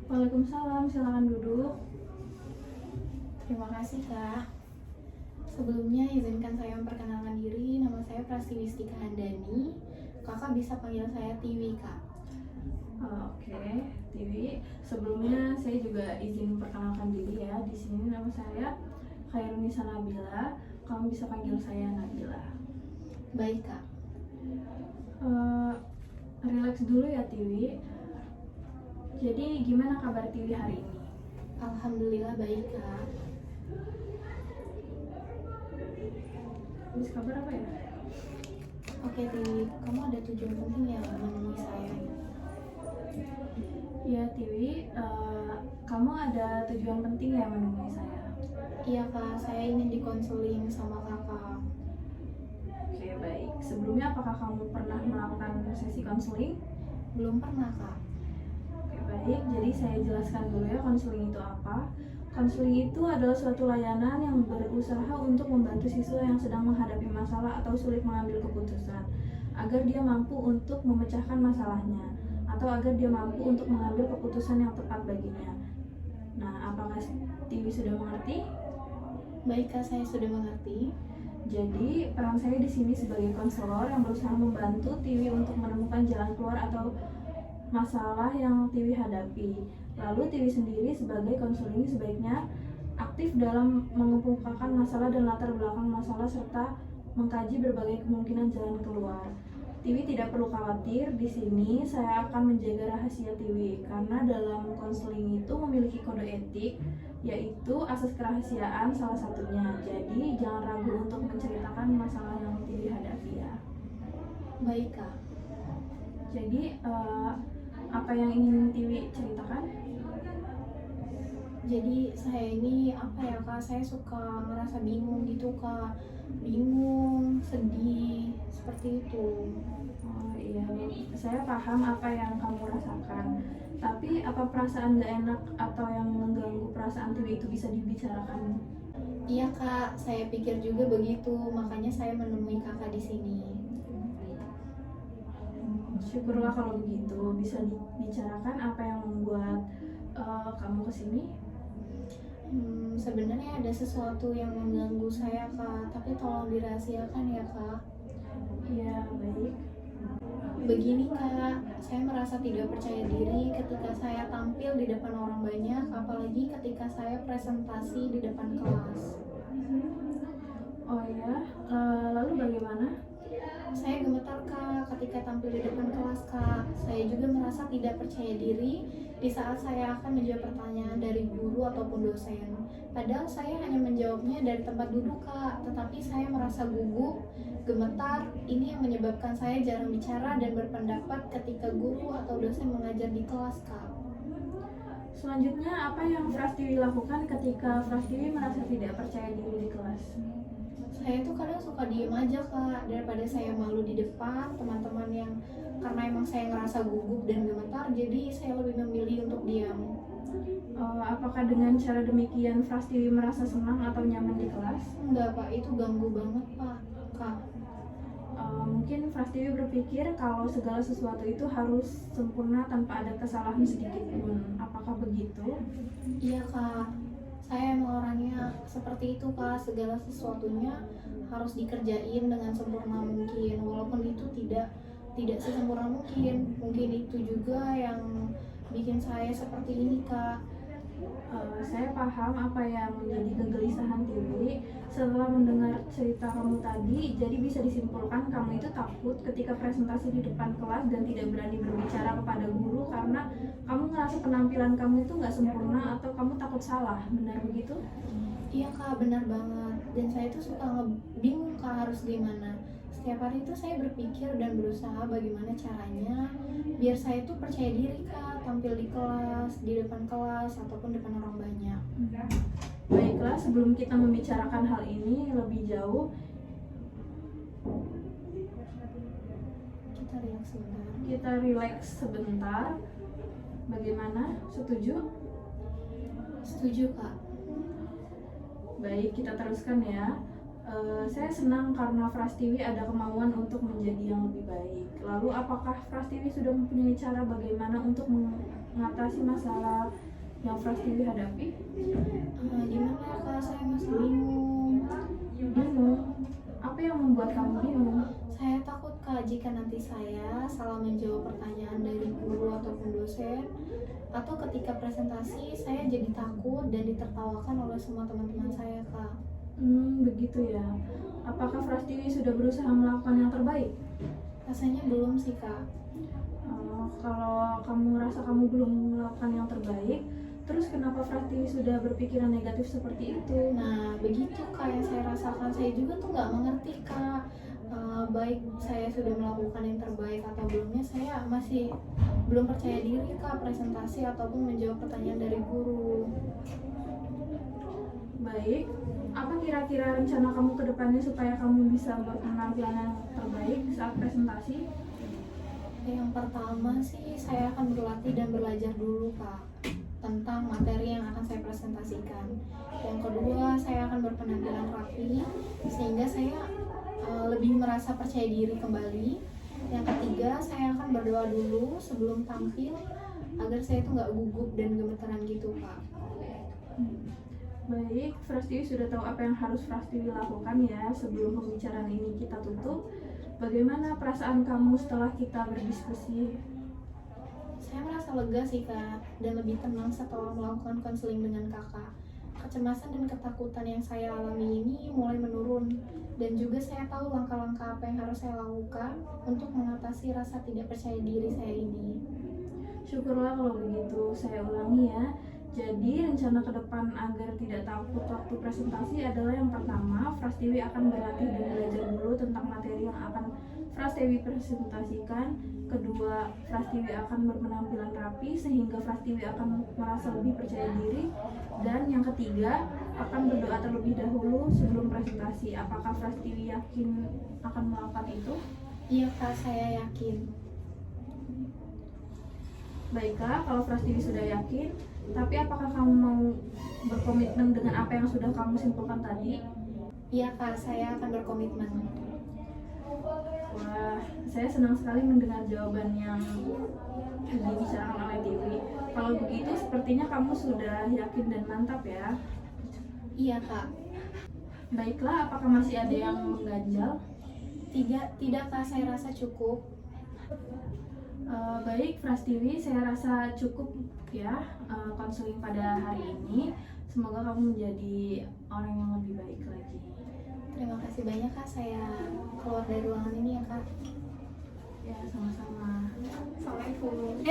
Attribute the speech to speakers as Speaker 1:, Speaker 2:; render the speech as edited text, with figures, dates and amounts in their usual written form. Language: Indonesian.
Speaker 1: Waalaikumsalam, silakan duduk.
Speaker 2: Terima kasih, Kak. Sebelumnya izinkan saya memperkenalkan diri. Nama saya Prastiwistika Handani. Kakak bisa panggil saya Tiwi, Kak.
Speaker 1: Oke, Tiwi. Sebelumnya saya juga izin perkenalkan diri ya. Di sini nama saya Khairunisa Nabila. Kamu bisa panggil saya Nabila.
Speaker 2: Baik, Kak.
Speaker 1: Relax dulu ya, Tiwi. Jadi gimana kabar Tiwi hari ini?
Speaker 2: Alhamdulillah baik, Kak.
Speaker 1: Habis kabar apa ya?
Speaker 2: Oke, Tiwi. Kamu ada tujuan penting ya menemui saya?
Speaker 1: Ya, Tiwi. Kamu ada tujuan penting ya menemui saya?
Speaker 2: Iya, Kak. Saya ingin dikonseling sama Kakak.
Speaker 1: Oke, baik. Sebelumnya apakah kamu pernah melakukan sesi konseling?
Speaker 2: Belum pernah, Kak.
Speaker 1: Oke, baik. Jadi saya jelaskan dulu ya konseling itu apa. Konseling itu adalah suatu layanan yang berusaha untuk membantu siswa yang sedang menghadapi masalah atau sulit mengambil keputusan, agar dia mampu untuk memecahkan masalahnya, atau agar dia mampu untuk mengambil keputusan yang tepat baginya. Nah, apakah Tiwi sudah mengerti?
Speaker 2: Baik, Kak. Saya sudah mengerti.
Speaker 1: Jadi, peran saya di sini sebagai konselor yang berusaha membantu Tiwi untuk menemukan jalan keluar atau masalah yang Tiwi hadapi. Lalu Tiwi sendiri sebagai konseling sebaiknya aktif dalam mengemukakan masalah dan latar belakang masalah serta mengkaji berbagai kemungkinan jalan keluar. Tiwi tidak perlu khawatir, di sini saya akan menjaga rahasia Tiwi karena dalam konseling itu memiliki kode etik, yaitu asas kerahasiaan salah satunya. Jadi jangan ragu untuk menceritakan masalah yang Tiwi hadapi ya.
Speaker 2: Baik, Kak.
Speaker 1: Jadi apa yang ingin Tiwi ceritakan?
Speaker 2: Jadi saya ini apa ya, Kak, saya suka ngerasa bingung gitu, Kak. Bingung, sedih, seperti itu.
Speaker 1: Oh iya, saya paham apa yang kamu rasakan. Tapi apa perasaan gak enak atau yang mengganggu perasaan Tiwi itu bisa dibicarakan?
Speaker 2: Iya, Kak, saya pikir juga begitu. Makanya saya menemui Kakak di sini.
Speaker 1: Syukurlah kalau begitu, bisa dibicarakan apa yang membuat kamu kesini?
Speaker 2: Sebenarnya ada sesuatu yang mengganggu saya, Kak. Tapi tolong dirahasiakan ya, Kak.
Speaker 1: Iya, baik.
Speaker 2: Begini, Kak, saya merasa tidak percaya diri ketika saya tampil di depan orang banyak, apalagi ketika saya presentasi di depan kelas.
Speaker 1: Oh ya, lalu bagaimana?
Speaker 2: Saya gemetar, Kak, ketika tampil di depan kelas, Kak. Saya juga merasa tidak percaya diri di saat saya akan menjawab pertanyaan dari guru ataupun dosen. Padahal saya hanya menjawabnya dari tempat duduk, Kak. Tetapi saya merasa gugup, gemetar. Ini yang menyebabkan saya jarang bicara dan berpendapat ketika guru atau dosen mengajar di kelas, Kak.
Speaker 1: Selanjutnya, apa yang Prastiwi lakukan ketika Prastiwi merasa tidak percaya diri di kelas?
Speaker 2: Saya tuh kadang suka diem aja, Kak, daripada saya malu di depan teman-teman yang karena emang saya ngerasa gugup dan gemetar, jadi saya lebih memilih untuk diam.
Speaker 1: Apakah dengan cara demikian Prastiwi merasa senang atau nyaman di kelas?
Speaker 2: Enggak, Pak, itu ganggu banget, Pak, Kak.
Speaker 1: Mungkin Prastiwi berpikir kalau segala sesuatu itu harus sempurna tanpa ada kesalahan sedikit pun. Apakah begitu?
Speaker 2: Iya, Kak. Saya emang orangnya seperti itu, Kak. Segala sesuatunya harus dikerjain dengan sempurna mungkin, walaupun itu tidak sesempurna mungkin. Mungkin itu juga yang bikin saya seperti ini, Kak.
Speaker 1: Saya paham apa yang menjadi kegelisahan Tiwi. Setelah mendengar cerita kamu tadi, jadi bisa disimpulkan kamu itu takut ketika presentasi di depan kelas dan tidak berani berbicara kepada guru karena kamu ngerasa penampilan kamu itu nggak sempurna atau kamu takut salah. Benar begitu?
Speaker 2: Iya, Kak, benar banget. Dan saya tuh suka bingung, Kak, harus gimana. Setiap hari itu saya berpikir dan berusaha bagaimana caranya biar saya tuh percaya diri, Kak, tampil di kelas, di depan kelas, ataupun depan orang banyak.
Speaker 1: Baiklah, sebelum kita membicarakan hal ini lebih jauh, kita rileks sebentar. Bagaimana? Setuju?
Speaker 2: Setuju, Kak.
Speaker 1: Baik, kita teruskan ya. Saya senang karena Prastiwi ada kemauan untuk menjadi yang lebih baik. Lalu apakah Prastiwi sudah mempunyai cara bagaimana untuk mengatasi masalah yang Prastiwi hadapi?
Speaker 2: Gimana ya kak, saya masih bingung.
Speaker 1: Bingung? Apa yang membuat kamu bingung?
Speaker 2: Saya takut kak, jika nanti saya salah menjawab pertanyaan dari guru ataupun dosen, atau ketika presentasi saya jadi takut dan ditertawakan oleh semua teman-teman saya kak.
Speaker 1: Begitu ya. Apakah Prastiwi sudah berusaha melakukan yang terbaik?
Speaker 2: Rasanya belum sih kak.
Speaker 1: Kalau kamu merasa kamu belum melakukan yang terbaik, terus kenapa Prastiwi sudah berpikiran negatif seperti itu?
Speaker 2: Nah begitu kak yang saya rasakan. Saya juga tuh nggak mengerti kak, baik saya sudah melakukan yang terbaik atau belumnya. Saya masih belum percaya diri kak presentasi ataupun menjawab pertanyaan dari guru.
Speaker 1: Baik, apa kira-kira rencana kamu ke depannya supaya kamu bisa berpenampilan yang terbaik saat presentasi?
Speaker 2: Yang pertama sih saya akan berlatih dan belajar dulu kak tentang materi yang akan saya presentasikan. Yang kedua saya akan berpenampilan rapi sehingga saya lebih merasa percaya diri kembali. Yang ketiga saya akan berdoa dulu sebelum tampil agar saya tuh nggak gugup dan gemetaran gitu kak.
Speaker 1: Baik, Prastiwi sudah tahu apa yang harus Prastiwi lakukan ya. Sebelum pembicaraan ini kita tutup, bagaimana perasaan kamu setelah kita berdiskusi?
Speaker 2: Saya merasa lega sih kak dan lebih tenang setelah melakukan konseling dengan kakak. Kecemasan dan ketakutan yang saya alami ini mulai menurun dan juga saya tahu langkah-langkah apa yang harus saya lakukan untuk mengatasi rasa tidak percaya diri saya ini.
Speaker 1: Syukurlah kalau begitu. Saya ulangi ya. Jadi rencana ke depan agar tidak takut waktu presentasi adalah yang pertama, Prastiwi akan berlatih dan belajar dulu tentang materi yang akan Prastiwi presentasikan. Kedua, Prastiwi akan berpenampilan rapi sehingga Prastiwi akan merasa lebih percaya diri. Dan yang ketiga, akan berdoa terlebih dahulu sebelum presentasi. Apakah Prastiwi yakin akan melakukan itu?
Speaker 2: Iya kak, saya yakin.
Speaker 1: Baiklah, kalau Prastiwi sudah yakin, tapi apakah kamu mau berkomitmen dengan apa yang sudah kamu simpulkan tadi?
Speaker 2: Iya kak, saya akan berkomitmen.
Speaker 1: Wah, saya senang sekali mendengar jawaban yang dibicarakan oleh Tiwi. Kalau begitu, sepertinya kamu sudah yakin dan mantap ya.
Speaker 2: Iya kak.
Speaker 1: Baiklah, apakah masih ada yang mengganjal?
Speaker 2: Tidak kak, saya rasa cukup.
Speaker 1: Baik, Prastiwi, saya rasa cukup ya konseling pada hari ini. Semoga kamu menjadi orang yang lebih baik lagi.
Speaker 2: Terima kasih banyak kak, saya keluar dari ruangan ini ya kak.
Speaker 1: Ya, sama-sama.
Speaker 2: Assalamualaikum.